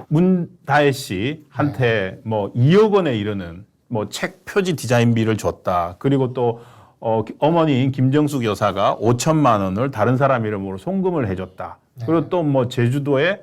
문다혜 씨한테 뭐 2억 원에 이르는 뭐 책 표지 디자인비를 줬다. 그리고 또 어머니인 김정숙 여사가 5천만 원을 다른 사람 이름으로 송금을 해줬다. 그리고 또 뭐 제주도에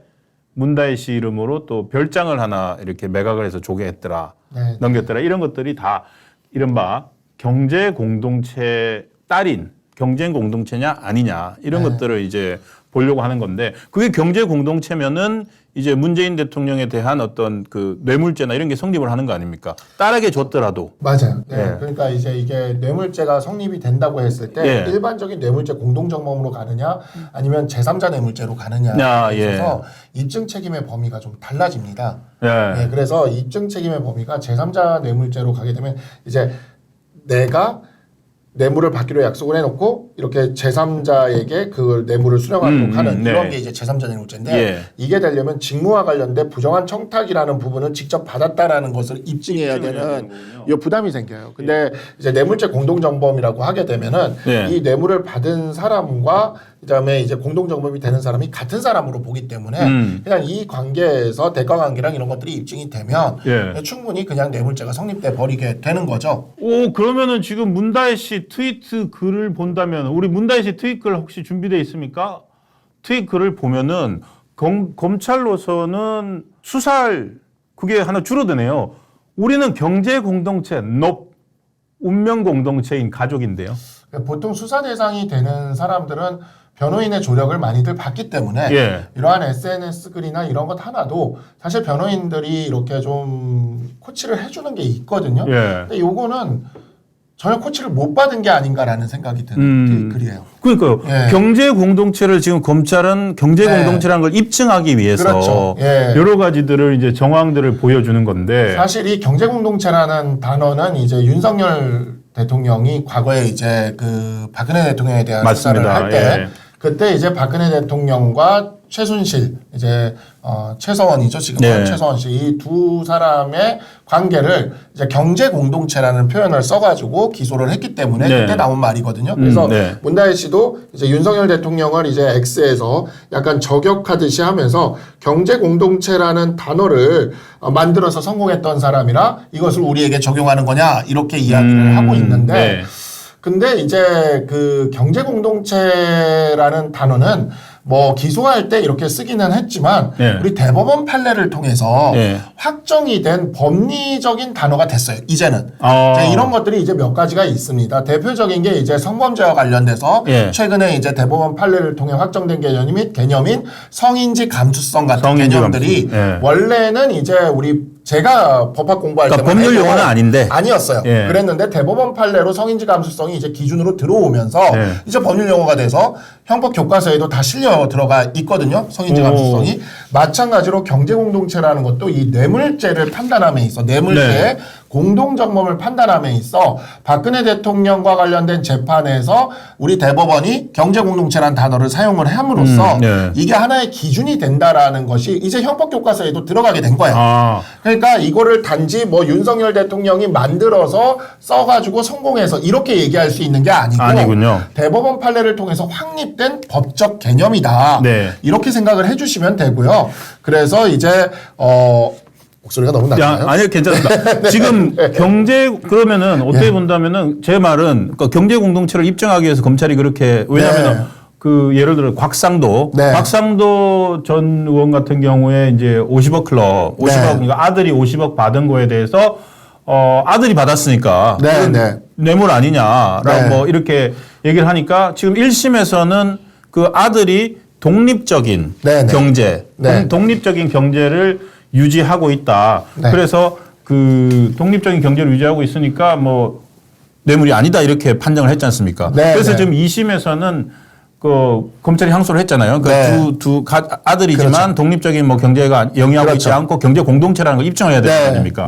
문다혜 씨 이름으로 또 별장을 하나 이렇게 매각을 해서 조개했더라. 넘겼더라. 이런 것들이 다 이른바 경제 공동체 딸인 경쟁 공동체냐 아니냐 이런 것들을 이제 보려고 하는 건데 그게 경제 공동체면은 이제 문재인 대통령에 대한 어떤 그 뇌물죄나 이런 게 성립을 하는 거 아닙니까? 딸에게 줬더라도. 맞아요. 네. 그러니까 이제 이게 뇌물죄가 성립이 된다고 했을 때 일반적인 뇌물죄 공동정범으로 가느냐 아니면 제3자 뇌물죄로 가느냐에 있어서 입증 책임의 범위가 좀 달라집니다. 네, 그래서 입증 책임의 범위가 제3자 뇌물죄로 가게 되면 이제 내가 뇌물을 받기로 약속을 해놓고 이렇게 제3자에게 그 뇌물을 수령하도록 하는 이런 게 이제 제3자 뇌물죄인데 이게 되려면 직무와 관련된 부정한 청탁이라는 부분을 직접 받았다라는 것을 입증해야 되는 이 부담이 생겨요. 근데 이제 뇌물죄 공동정범이라고 하게 되면은 이 뇌물을 받은 사람과 그다음에 이제 공동정범이 되는 사람이 같은 사람으로 보기 때문에 그냥 이 관계에서 대가관계랑 이런 것들이 입증이 되면 충분히 그냥 뇌물죄가 성립돼 버리게 되는 거죠. 오, 그러면은 지금 문다혜 씨 트위트 글을 본다면 우리 문다혜 씨 트윗 글 혹시 준비되어 있습니까? 트윗 글을 보면은 검찰로서는 수사할 그게 하나 줄어드네요. 우리는 경제 공동체, 운명 공동체인 가족인데요. 보통 수사 대상이 되는 사람들은 변호인의 조력을 많이들 받기 때문에 이러한 SNS 글이나 이런 것 하나도 사실 변호인들이 이렇게 좀 코치를 해주는 게 있거든요. 근데 요거는 전혀 코치를 못 받은 게 아닌가라는 생각이 드는 글이에요. 그러니까요. 경제 공동체를 지금 검찰은 경제 공동체라는 걸 입증하기 위해서 여러 가지들을 이제 정황들을 보여주는 건데 사실 이 경제 공동체라는 단어는 이제 윤석열 대통령이 과거에 이제 그 박근혜 대통령에 대한 수사를 할 때 그때 이제 박근혜 대통령과 최순실 이제 최서원이죠 지금은 최서원 씨 이 두 사람의 관계를 이제 경제 공동체라는 표현을 써가지고 기소를 했기 때문에 그때 나온 말이거든요. 그래서 문다혜 씨도 이제 윤석열 대통령을 이제 X에서 약간 저격하듯이 하면서 경제 공동체라는 단어를 만들어서 성공했던 사람이라 이것을 우리에게 적용하는 거냐 이렇게 이야기를 하고 있는데. 근데 이제 그 경제 공동체라는 단어는 뭐 기소할 때 이렇게 쓰기는 했지만 우리 대법원 판례를 통해서 확정이 된 법리적인 단어가 됐어요. 이제는 이런 것들이 이제 몇 가지가 있습니다. 대표적인 게 이제 성범죄와 관련돼서 최근에 이제 대법원 판례를 통해 확정된 개념인 성인지 감수성 같은 개념들이 원래는 이제 제가 법학 공부할 때 법률 용어는 아닌데 아니었어요. 그랬는데 대법원 판례로 성인지 감수성이 이제 기준으로 들어오면서 이제 법률 용어가 돼서 형법 교과서에도 다 실려 들어가 있거든요. 성인지 감수성이. 마찬가지로 경제 공동체라는 것도 이 뇌물죄를 판단함에 있어 뇌물죄의 공동정범을 판단함에 있어 박근혜 대통령과 관련된 재판에서 우리 대법원이 경제공동체라는 단어를 사용을 함으로써 이게 하나의 기준이 된다라는 것이 이제 형법교과서에도 들어가게 된 거예요. 그러니까 이거를 단지 뭐 윤석열 대통령이 만들어서 써가지고 성공해서 이렇게 얘기할 수 있는 게 아니군요. 대법원 판례를 통해서 확립된 법적 개념이다. 이렇게 생각을 해주시면 되고요. 그래서 이제 목소리가 너무 낮나요? 아니요, 괜찮습니다. 지금 그러면은 어떻게 본다면은 제 말은 그러니까 경제 공동체를 입증하기 위해서 검찰이 그렇게 왜냐하면 그 예를 들어 곽상도 전 의원 같은 경우에 이제 50억 클럽 50억 그러니까 아들이 50억 받은 거에 대해서 아들이 받았으니까 뇌물 아니냐라고 뭐 이렇게 얘기를 하니까 지금 1심에서는 그 아들이 독립적인 경제 독립적인 경제를 유지하고 있다. 그래서 그 독립적인 경제를 유지하고 있으니까 뭐 뇌물이 아니다 이렇게 판정을 했지 않습니까? 그래서 지금 2심에서는 그 검찰이 항소를 했잖아요. 두 아들이지만 독립적인 뭐 경제가 영위하고 있지 않고 경제 공동체라는 걸 입증해야 되는 거 아닙니까?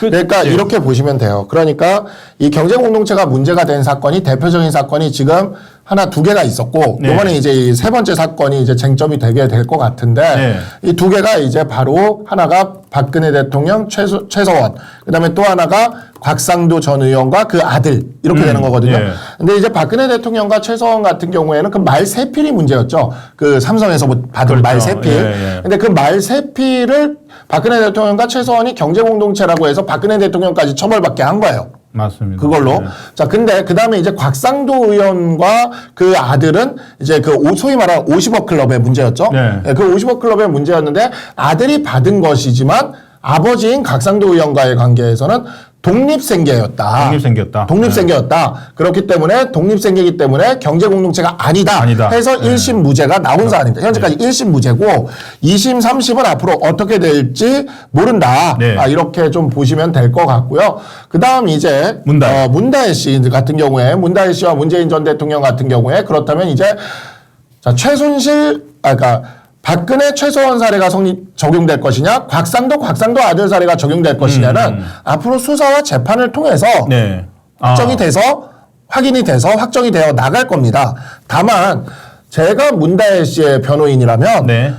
그러니까 이렇게 보시면 돼요. 그러니까 이 경제 공동체가 문제가 된 사건이 대표적인 사건이 지금 하나 두 개가 있었고 네. 이번에 이제 이 세 번째 사건이 이제 쟁점이 되게 될 것 같은데 네. 이 두 개가 이제 바로 하나가 박근혜 대통령 최서원 그다음에 또 하나가 곽상도 전 의원과 그 아들 이렇게 되는 거거든요. 네. 근데 이제 박근혜 대통령과 최서원 같은 경우에는 그 말세필이 문제였죠. 그 삼성에서 받은 그렇죠. 말세필. 예. 근데 그 말세필을 박근혜 대통령과 최서원이 경제공동체라고 해서 박근혜 대통령까지 처벌받게 한 거예요. 맞습니다. 그걸로. 네. 자, 근데 그 다음에 이제 곽상도 의원과 그 아들은 이제 그 소위 말하는 50억 클럽의 문제였죠. 네. 네, 그 50억 클럽의 문제였는데 아들이 받은 것이지만 아버지인 곽상도 의원과의 관계에서는 독립생계였다. 독립생계였다. 독립생계였다. 그렇기 때문에 독립생계이기 때문에 경제공동체가 아니다. 해서 1심 무죄가 나온 사안입니다. 현재까지 1심 무죄고 2심, 3심은 앞으로 어떻게 될지 모른다. 네. 이렇게 좀 보시면 될 것 같고요. 그 다음 이제 문다혜 씨 같은 경우에 문다혜 씨와 문재인 전 대통령 같은 경우에 그렇다면 이제 자, 최순실, 그러니까 박근혜 최서원 사례가 적용될 것이냐, 곽상도 아들 사례가 적용될 것이냐는 앞으로 수사와 재판을 통해서 네. 확정이 돼서 확인이 돼서 확정이 되어 나갈 겁니다. 다만 제가 문다혜 씨의 변호인이라면 네.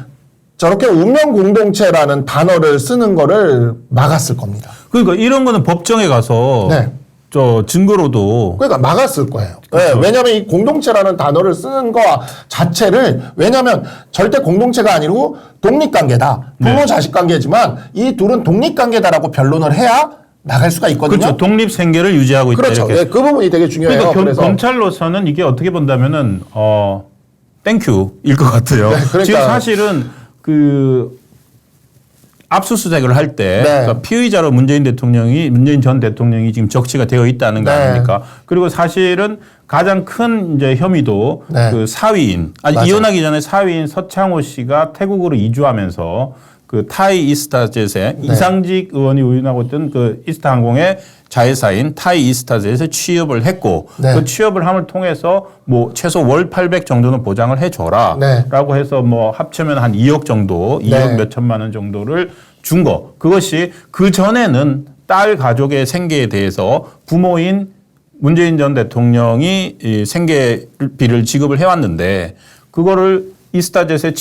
저렇게 운명 공동체라는 단어를 쓰는 거를 막았을 겁니다. 그러니까 이런 거는 법정에 가서 네. 저 증거로도 그러니까 막았을 거예요. 그렇죠. 네, 왜냐하면 이 공동체라는 단어를 쓰는 거 자체를 왜냐하면 절대 공동체가 아니고 독립관계다. 부모 네. 자식 관계지만 이 둘은 독립관계다라고 변론을 해야 나갈 수가 있거든요. 그렇죠. 독립 생계를 유지하고 있다. 그렇죠. 이렇게. 네, 그 부분이 되게 중요해요. 그러니까 그래서 검찰로서는 이게 어떻게 본다면은 땡큐일 것 같아요. 네, 그러니까 지금 사실은 그 압수수색을 할 때 네. 그러니까 피의자로 문재인 전 대통령이 지금 적시가 되어 있다는 거 네. 아닙니까? 그리고 사실은 가장 큰 이제 혐의도 네. 그 사위인 맞아요. 이혼하기 전에 사위인 서창호 씨가 태국으로 이주하면서 그 타이 이스타젯에 이상직 의원이 운영하고 있던 그 이스타항공의 자회사인 타이 이스타젯에 취업을 했고 네. 그 취업을 함을 통해서 뭐 최소 월 800 정도는 보장을 해줘라 네. 라고 해서 뭐 합치면 한 2억 정도 2억 네. 몇 천만 원 정도를 준 거. 그것이 그 전에는 딸 가족의 생계에 대해서 부모인 문재인 전 대통령이 이 생계비를 지급을 해왔는데 그거를 이스타젯에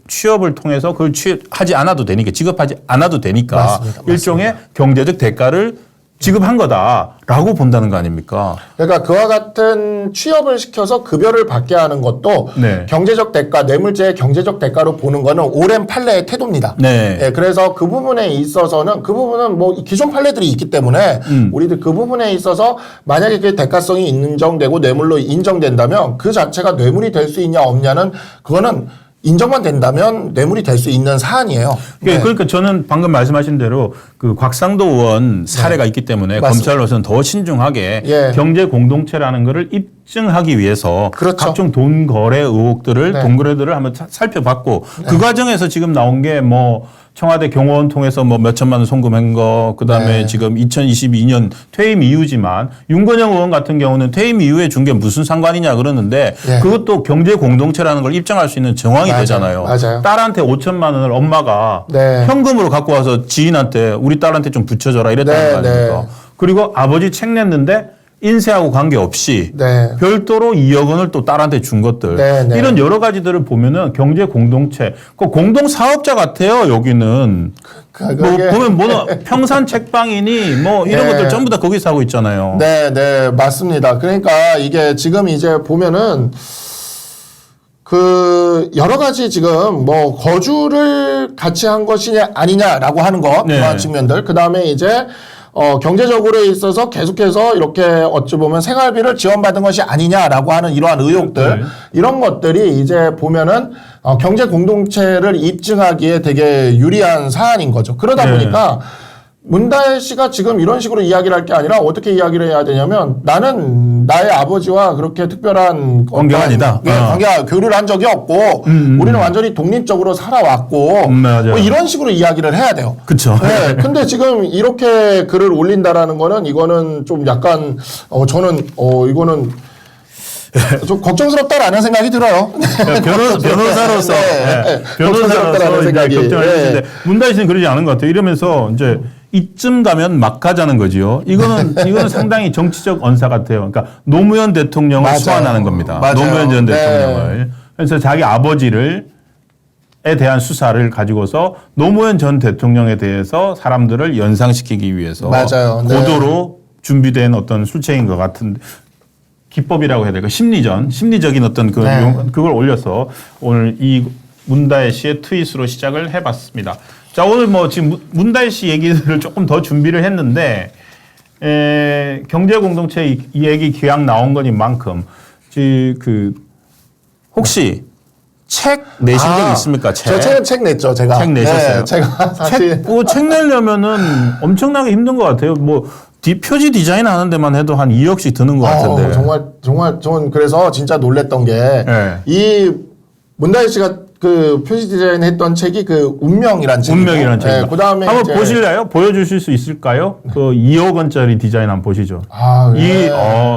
취업을 통해서 그걸 취업하지 않아도 되니까 지급하지 않아도 되니까 맞습니다. 일종의 경제적 대가를 지급한 거다라고 본다는 거 아닙니까? 그러니까 그와 같은 취업을 시켜서 급여를 받게 하는 것도 네. 경제적 대가, 뇌물죄의 경제적 대가로 보는 거는 오랜 판례의 태도입니다. 네. 예, 그래서 그 부분에 있어서는 그 부분은 뭐 기존 판례들이 있기 때문에 우리들 그 부분에 있어서 만약에 그 대가성이 인정되고 뇌물로 인정된다면 그 자체가 뇌물이 될 수 있냐 없냐는 그거는 인정만 된다면 뇌물이 될 수 있는 사안이에요. 네. 그러니까 저는 방금 말씀하신 대로 그 곽상도 의원 사례가 있기 때문에 맞습니다. 검찰로서는 더 신중하게 예. 경제 공동체라는 것을 입증하기 위해서 그렇죠. 각종 돈 거래 의혹들을 네. 돈 거래들을 한번 살펴봤고 그 과정에서 지금 나온 게 뭐 청와대 경호원 통해서 뭐 몇천만 원 송금한 거 그다음에 네. 지금 2022년 퇴임 이후지만 윤건영 의원 같은 경우는 퇴임 이후에 준 게 무슨 상관이냐 그러는데 네. 그것도 경제 공동체라는 걸 입증할 수 있는 정황이 맞아요. 되잖아요. 맞아요. 딸한테 5천만 원을 엄마가 네. 현금으로 갖고 와서 지인한테 우리 딸한테 좀 붙여줘라 이랬다는 네, 거 아닙니까? 네. 그리고 아버지 책 냈는데 인쇄하고 관계없이 네. 별도로 2억 원을 또 딸한테 준 것들 네, 네. 이런 여러 가지들을 보면은 경제 공동체 그 공동 사업자 같아요 여기는 뭐 그게- 보면 뭐 평산 책방이니 뭐 이런 네. 것들 전부 다 거기서 하고 있잖아요. 네, 네, 맞습니다. 그러니까 이게 지금 이제 보면은 그 여러 가지 지금 뭐 거주를 같이 한 것이냐 아니냐라고 하는 거 네. 그러한 측면들 그 다음에 이제 경제적으로 있어서 계속해서 이렇게 어찌 보면 생활비를 지원받은 것이 아니냐라고 하는 이러한 의혹들 네. 이런 것들이 이제 보면은 경제 공동체를 입증하기에 되게 유리한 사안인 거죠. 그러다 네. 보니까 문다혜 씨가 지금 이런 식으로 이야기를 할 게 아니라 어떻게 이야기를 해야 되냐면 나는 나의 아버지와 그렇게 특별한 관계가 아니다. 관계가 교류를 한 적이 없고 우리는 완전히 독립적으로 살아왔고 맞아요. 뭐 이런 식으로 이야기를 해야 돼요. 그렇죠. 네, 근데 지금 이렇게 글을 올린다라는 거는 이거는 좀 약간 저는 이거는 좀 걱정스럽다라는 생각이 들어요. 변호사로서 네. 변호사로서 걱정스럽다라는 이제 생각이. 걱정을 네. 했는데 문다희 씨는 그러지 않은 것 같아요. 이러면서 이제 이쯤 가면 막 가자는 거지요. 이거는 상당히 정치적 언사 같아요. 그러니까 노무현 대통령을 맞아요. 소환하는 겁니다. 맞아요. 노무현 전 네. 대통령을. 그래서 자기 에 대한 수사를 가지고서 노무현 전 대통령에 대해서 사람들을 연상시키기 위해서 맞아요. 네. 고도로 준비된 어떤 술책인 것 같은데 기법이라고 해야 될까? 심리적인 어떤 그걸 올려서 오늘 이 문다혜 씨의 트윗으로 시작을 해봤습니다. 자, 오늘 뭐 지금 문다혜 씨 얘기를 조금 더 준비를 했는데 경제 공동체 이 얘기 기왕 나온 거니만큼 혹시 책 내신 적 있습니까? 저 책 냈죠, 제가. 책 내셨어요? 네, 제가 사실. 책 내려면은 엄청나게 힘든 것 같아요. 뭐, 표지 디자인 하는 데만 해도 한 2억씩 드는 것 같은데. 정말 저는 그래서 진짜 놀랬던 게, 이 문다혜 씨가 그 표지 디자인 했던 책이 그 운명이라는 책이에요. 운명이라는 책이요. 그 다음에 한번 보실래요? 보여주실 수 있을까요? 그 2억 원짜리 디자인 한번 보시죠.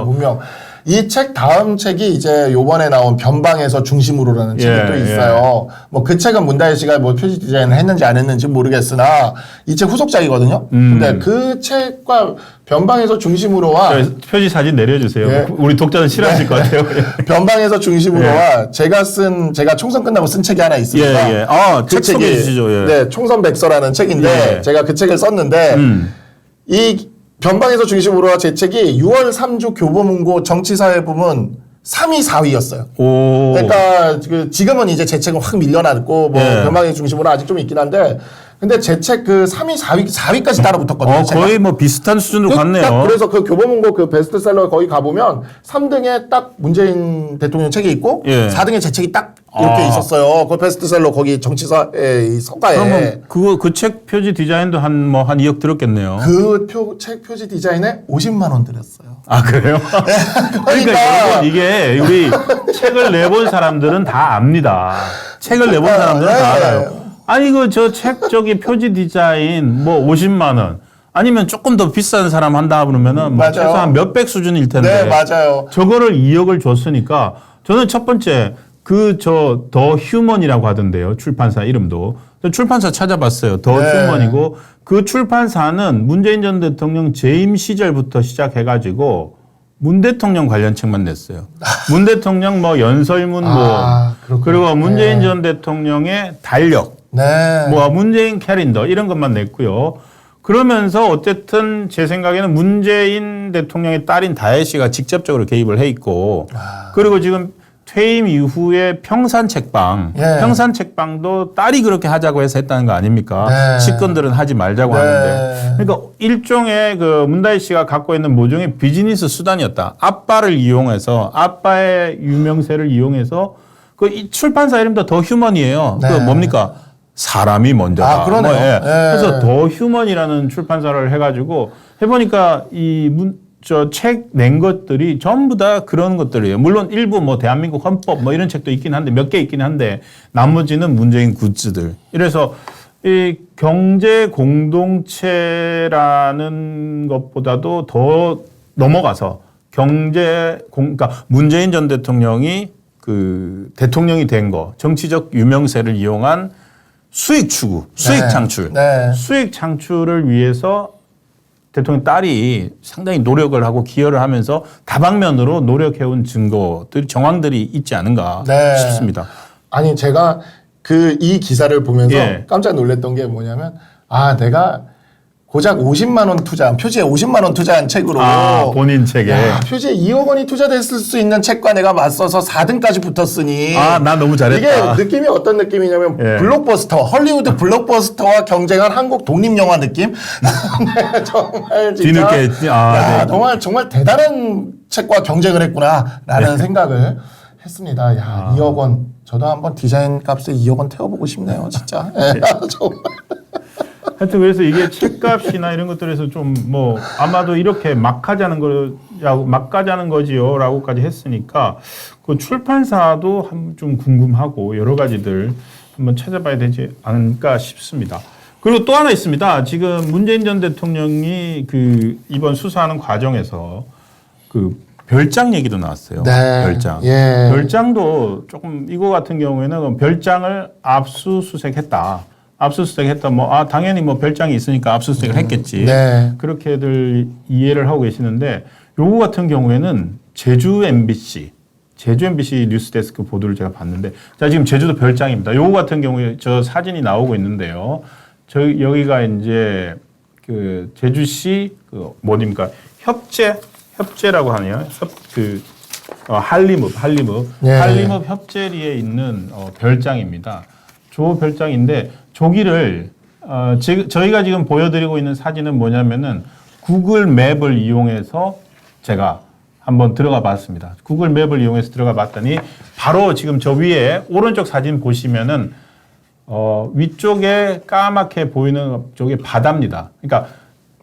운명. 이 책 다음 책이 이제 요번에 나온 변방에서 중심으로라는 책이 또 있어요. 뭐 그 책은 문다혜 씨가 뭐 표지 디자인을 했는지 안 했는지 모르겠으나 이 책 후속작이거든요. 근데 그 책과 변방에서 중심으로와 표지 사진 내려주세요. 예. 우리 독자는 싫어하실 것 같아요. 변방에서 중심으로와 제가 총선 끝나고 쓴 책이 하나 있습니다. 책 소개해 주시죠. 네, 총선백서라는 책인데 제가 그 책을 썼는데 이 변방에서 중심으로와 제 책이 6월 3주 교보문고 정치사회 부문 3위, 4위였어요. 그러니까 지금은 이제 제 책은 확 밀려났고 뭐 변방에서 중심으로 아직 좀 있긴 한데 근데 제 책 그 3위, 4위까지 따라붙었거든요. 거의 뭐 비슷한 수준으로 갔네요. 그래서 그 교보문고 그 베스트셀러 거기 가보면 3등에 딱 문재인 대통령 책이 있고 4등에 제 책이 딱 이렇게 있었어요. 그 베스트셀러 거기 정치사의 서가에. 그러면 그 책 표지 디자인도 한 2억 들었겠네요. 그 책 표지 디자인에 50만 원 들였어요. 아, 그래요? 그러니까 여러분 이게 우리 책을 내본 사람들은 다 압니다. 책을 내본 사람들은 다 알아요. 아니 저 책 저기 표지 디자인 뭐 50만 원 아니면 조금 더 비싼 사람 한다 그러면은 뭐 최소한 몇백 수준일 텐데. 네, 맞아요. 저거를 2억을 줬으니까 저는 첫 번째 더 휴먼이라고 하던데요. 출판사 이름도. 출판사 찾아봤어요. 더 휴먼이고 그 출판사는 문재인 전 대통령 재임 시절부터 시작해가지고 문 대통령 관련 책만 냈어요. 문 대통령 뭐 연설문 그리고 문재인 전 대통령의 달력, 뭐 문재인 캘린더 이런 것만 냈고요. 그러면서 어쨌든 제 생각에는 문재인 대통령의 딸인 다혜 씨가 직접적으로 개입을 해 있고 그리고 지금 퇴임 이후에 평산책방도 딸이 그렇게 하자고 해서 했다는 거 아닙니까? 측근들은 하지 말자고 하는데. 그러니까 일종의 그 문다혜 씨가 갖고 있는 모종의 비즈니스 수단이었다. 아빠를 이용해서 아빠의 유명세를 이용해서 이 출판사 이름도 더 휴먼이에요. 그 뭡니까? 사람이 먼저다. 그러네요. 그래서 더 휴먼이라는 출판사를 해가지고 해보니까 저 책 낸 것들이 전부 다 그런 것들이에요. 물론 일부 뭐 대한민국 헌법 뭐 이런 책도 있긴 한데 몇 개 있긴 한데 나머지는 문재인 굿즈들. 이래서 이 경제 공동체라는 것보다도 더 넘어가서 그러니까 문재인 전 대통령이 그 대통령이 된 거, 정치적 유명세를 이용한 수익 추구, 수익 창출, 수익 창출을 위해서 대통령 딸이 상당히 노력을 하고 기여를 하면서 다방면으로 노력해온 증거들이 정황들이 있지 않은가 싶습니다. 아니 제가 이 기사를 보면서 깜짝 놀랐던 게 뭐냐면 내가 고작 50만 원 표지에 50만 원 투자한 책으로 본인 책에 표지에 2억 원이 투자됐을 수 있는 책과 내가 맞서서 4등까지 붙었으니 나 너무 잘했다. 이게 느낌이 어떤 느낌이냐면 블록버스터 헐리우드 블록버스터와 경쟁한 한국 독립영화 느낌. 정말 진짜 뒤늦게 정말 대단한 책과 경쟁을 했구나라는 생각을 했습니다. 2억 원 저도 한번 디자인 값에 2억 원 태워보고 싶네요, 진짜. 정말. 하여튼 그래서 이게 책값이나 이런 것들에서 좀 뭐 아마도 이렇게 막 하자는 거지요라고까지 했으니까 그 출판사도 좀 궁금하고 여러 가지들 한번 찾아봐야 되지 않을까 싶습니다. 그리고 또 하나 있습니다. 지금 문재인 전 대통령이 이번 수사하는 과정에서 별장 얘기도 나왔어요. 별장. 별장도 조금 이거 같은 경우에는 별장을 압수수색했다. 압수수색 했다. 당연히 별장이 있으니까 압수수색을 했겠지. 네. 그렇게들 이해를 하고 계시는데 요거 같은 경우에는 제주 MBC 뉴스데스크 보도를 제가 봤는데 자, 지금 제주도 별장입니다. 요거 같은 경우에 저 사진이 나오고 있는데요. 여기가 이제 그 제주시 뭐입니까? 협재라고 하네요. 한림읍 협재리에 있는 별장입니다. 저 별장인데 저기를 저희가 지금 보여드리고 있는 사진은 뭐냐면은 구글 맵을 이용해서 제가 한번 들어가 봤습니다. 구글 맵을 이용해서 들어가 봤더니 바로 지금 저 위에 오른쪽 사진 보시면은 위쪽에 까맣게 보이는 쪽이 바다입니다. 그러니까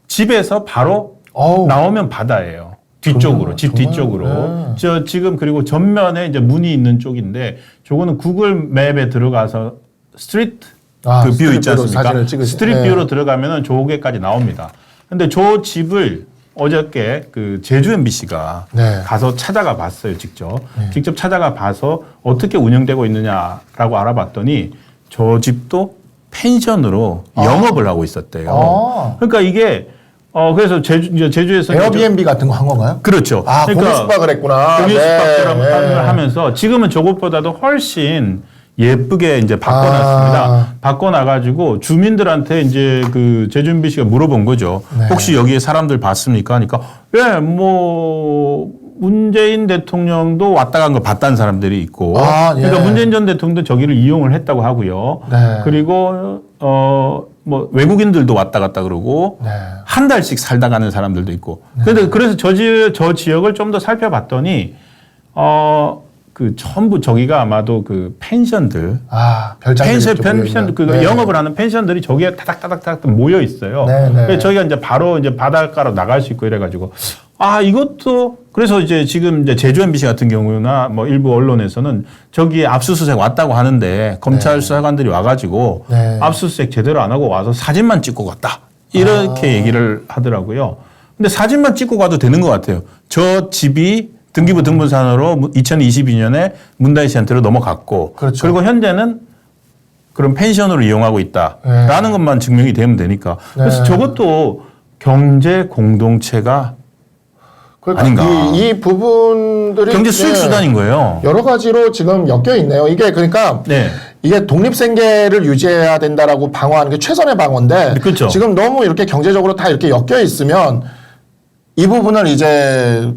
집에서 바로 나오면 바다예요. 뒤쪽으로, 집 뒤쪽으로. 저 지금 그리고 전면에 이제 문이 있는 쪽인데 저거는 구글 맵에 들어가서 스트리트 뷰 있지 않습니까? 스트리트 뷰로 들어가면은 저게까지 나옵니다. 근데 저 집을 어저께 그 제주 MBC가 가서 찾아가 봤어요, 직접. 직접 찾아가 봐서 어떻게 운영되고 있느냐라고 알아봤더니 저 집도 펜션으로 영업을 하고 있었대요. 그러니까 이게 그래서 제주에서 에어비앤비 같은 거 한 건가요? 그렇죠. 그러니까 공유숙박을 했구나. 공유숙박을 하면서 지금은 저것보다도 훨씬 예쁘게 이제 바꿔놨습니다. 바꿔놔가지고 주민들한테 이제 그 제주 MBC가 물어본 거죠. 혹시 여기에 사람들 봤습니까? 하니까 문재인 대통령도 왔다 간 거 봤다는 사람들이 있고, 그러니까 문재인 전 대통령도 저기를 이용을 했다고 하고요. 그리고 외국인들도 왔다 갔다 그러고 한 달씩 살다 가는 사람들도 있고. 그래서 저 지역을 좀 더 살펴봤더니 전부 저기가 아마도 그 펜션들, 펜션 영업을 하는 펜션들이 저기에 타닥타닥 모여 있어요. 그래서 저희가 이제 바로 이제 바닷가로 나갈 수 있고 이래가지고 이것도 그래서 이제 지금 이제 제주 MBC 같은 경우나 일부 언론에서는 저기에 압수수색 왔다고 하는데 검찰 수사관들이 와가지고 압수수색 제대로 안 하고 와서 사진만 찍고 갔다 이렇게 얘기를 하더라고요. 근데 사진만 찍고 가도 되는 것 같아요. 저 집이 등기부 등본상으로 2022년에 문다희 씨한테로 넘어갔고, 그리고 현재는 그런 펜션으로 이용하고 있다라는 것만 증명이 되면 되니까. 그래서 저것도 경제 공동체가 아닌가. 이 부분들이 경제 수익 수단인 거예요. 여러 가지로 지금 엮여 있네요. 이게 그러니까 이게 독립생계를 유지해야 된다라고 방어하는 게 최선의 방어인데 그렇죠. 지금 너무 이렇게 경제적으로 다 이렇게 엮여 있으면 이 부분을 이제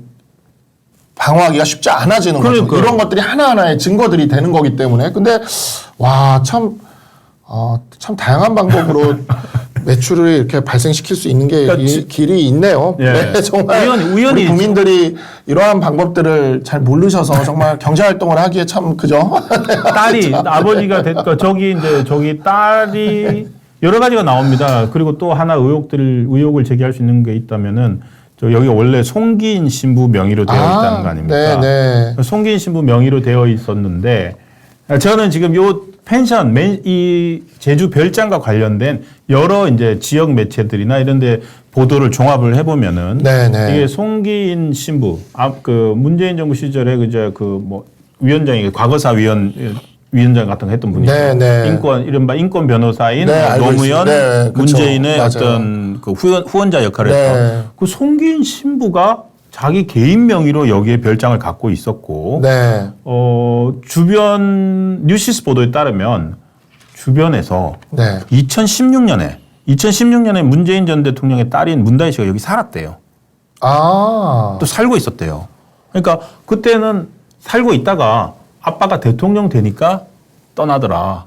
방어하기가 쉽지 않아지는 거죠. 이런 것들이 하나하나의 증거들이 되는 거기 때문에. 근데 참 다양한 방법으로 매출을 이렇게 발생시킬 수 있는 게 길이 있네요. 정말 우리 국민들이 이러한 방법들을 잘 모르셔서 정말 경제활동을 하기에 참 그죠? 딸이 아버지가 됐고 저기 딸이 여러 가지가 나옵니다. 그리고 또 하나 의혹을 제기할 수 있는 게 있다면은 여기가 원래 송기인 신부 명의로 되어 있다는 거 아닙니까? 송기인 신부 명의로 되어 있었는데 저는 지금 요 펜션, 이 제주 별장과 관련된 여러 이제 지역 매체들이나 이런 데 보도를 종합을 해보면은 이게 송기인 신부, 문재인 정부 시절에 위원장이 과거사 위원장 같은 거 했던 분이죠. 이른바 인권 변호사인 노무현, 문재인의 어떤 그 후원자 역할을 했던 그 송기인 신부가 자기 개인 명의로 여기에 별장을 갖고 있었고, 주변 뉴시스 보도에 따르면 주변에서 2016년에 문재인 전 대통령의 딸인 문다희 씨가 여기 살았대요. 또 살고 있었대요. 그러니까 그때는 살고 있다가 아빠가 대통령 되니까 떠나더라.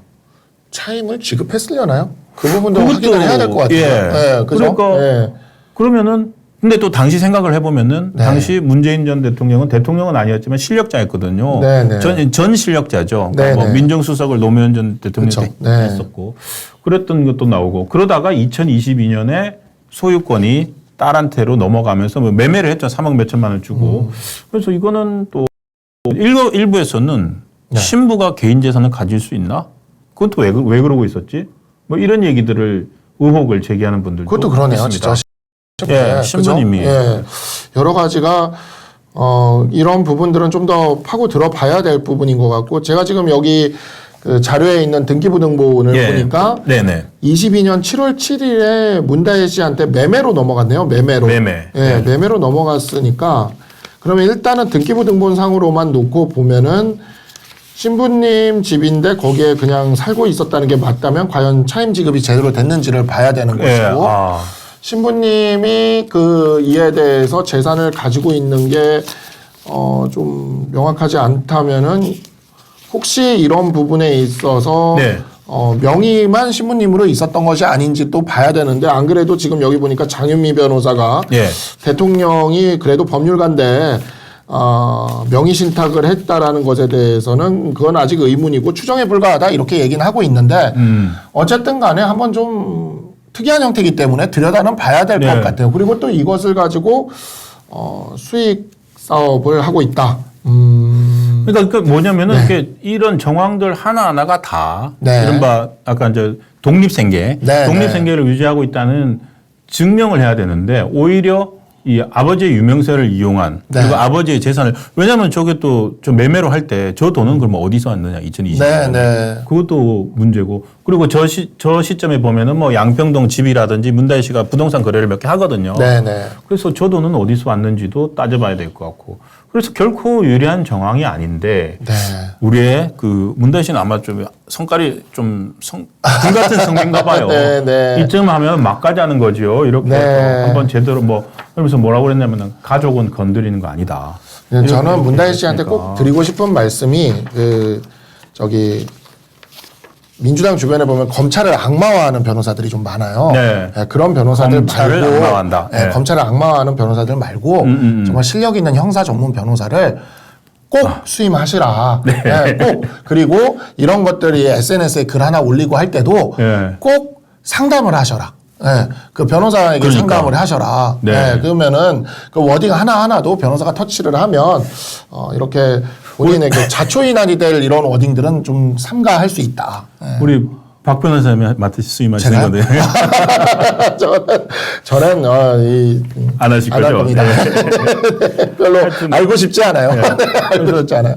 차임을 지급했으려나요? 그 부분도 확인을 해야 될 것 같아요. 그러니까 그러면은 근데 또 당시 생각을 해보면은 당시 문재인 전 대통령은 아니었지만 실력자였거든요. 전 실력자죠. 민정수석을 노무현 전 대통령이 했었고 그랬던 것도 나오고 그러다가 2022년에 소유권이 딸한테로 넘어가면서 매매를 했죠. 3억 몇천만 원 주고. 그래서 이거는 또 일부에서는 신부가 개인 재산을 가질 수 있나? 그건 또 왜 그러고 있었지? 이런 얘기들을 의혹을 제기하는 분들도 그것도 그러네요, 있습니다. 진짜. 신부님이 여러 가지가 이런 부분들은 좀 더 파고 들어봐야 될 부분인 것 같고 제가 지금 여기 그 자료에 있는 등기부등본을 예. 보니까 네네. 22년 7월 7일에 문다혜 씨한테 매매로 넘어갔네요. 매매로. 매매. 예, 매매로 넘어갔으니까 그러면 일단은 등기부등본상으로만 놓고 보면은 신부님 집인데 거기에 그냥 살고 있었다는 게 맞다면 과연 차임 지급이 제대로 됐는지를 봐야 되는 예. 것이고 신부님이 그 이에 대해서 재산을 가지고 있는 게 좀 명확하지 않다면은 혹시 이런 부분에 있어서 네. 명의만 신부님으로 있었던 것이 아닌지 또 봐야 되는데 안 그래도 지금 여기 보니까 장윤미 변호사가 예. 대통령이 그래도 법률가인데 명의 신탁을 했다라는 것에 대해서는 그건 아직 의문이고 추정에 불과하다 이렇게 얘기는 하고 있는데 어쨌든 간에 한번 좀 특이한 형태이기 때문에 들여다는 봐야 될 것 네. 같아요. 그리고 또 이것을 가지고 수익 사업을 하고 있다. 그러니까 그 뭐냐면은 네. 이렇게 이런 정황들 하나하나가 다 네. 이른바 아까 이제 독립생계, 네, 독립생계를 유지하고 있다는 증명을 해야 되는데 오히려 이 아버지의 유명세를 이용한 네. 그리고 아버지의 재산을 왜냐하면 저게 또 저 매매로 할 때 저 돈은 그러면 어디서 왔느냐 2020년에 네, 네. 그것도 문제고 그리고 저 시점에 보면은 뭐 양평동 집이라든지 문다혜 씨가 부동산 거래를 몇 개 하거든요. 네, 네. 그래서 저 돈은 어디서 왔는지도 따져봐야 될 것 같고 그래서 결코 유리한 정황이 아닌데 네. 우리의 그 문다혜 씨는 아마 좀 성깔이 좀 군 같은 성인가 봐요. 네, 네. 이쯤 하면 막 가자는 거죠. 이렇게 네. 한번 제대로 뭐 그러면서 뭐라고 그랬냐면은 가족은 건드리는 거 아니다. 저는 문다혜 씨한테 꼭 그랬으니까. 드리고 싶은 말씀이 민주당 주변에 보면 검찰을 악마화하는 변호사들이 좀 많아요. 네. 네, 그런 변호사들 검찰을 말고 악마화한다. 네, 네. 검찰을 악마화하는 변호사들 말고 정말 실력 있는 형사 전문 변호사를 꼭 수임하시라. 네. 네, 꼭 그리고 이런 것들이 SNS에 글 하나 올리고 할 때도 네. 꼭 상담을 하셔라. 네, 그 변호사에게 그러니까. 상담을 하셔라. 네. 네, 그러면은 그 워딩 하나하나도 변호사가 터치를 하면 이렇게 본인에게 자초인환이 될 이런 워딩들은 좀 삼가할 수 있다. 네. 우리 박 변호사님이 수임하시는 제가요? 건데 저는 안 하실 안 할 거죠? 겁니다. 네. 별로 알고 싶지 않아요. 네. 알고 싶지 않아요.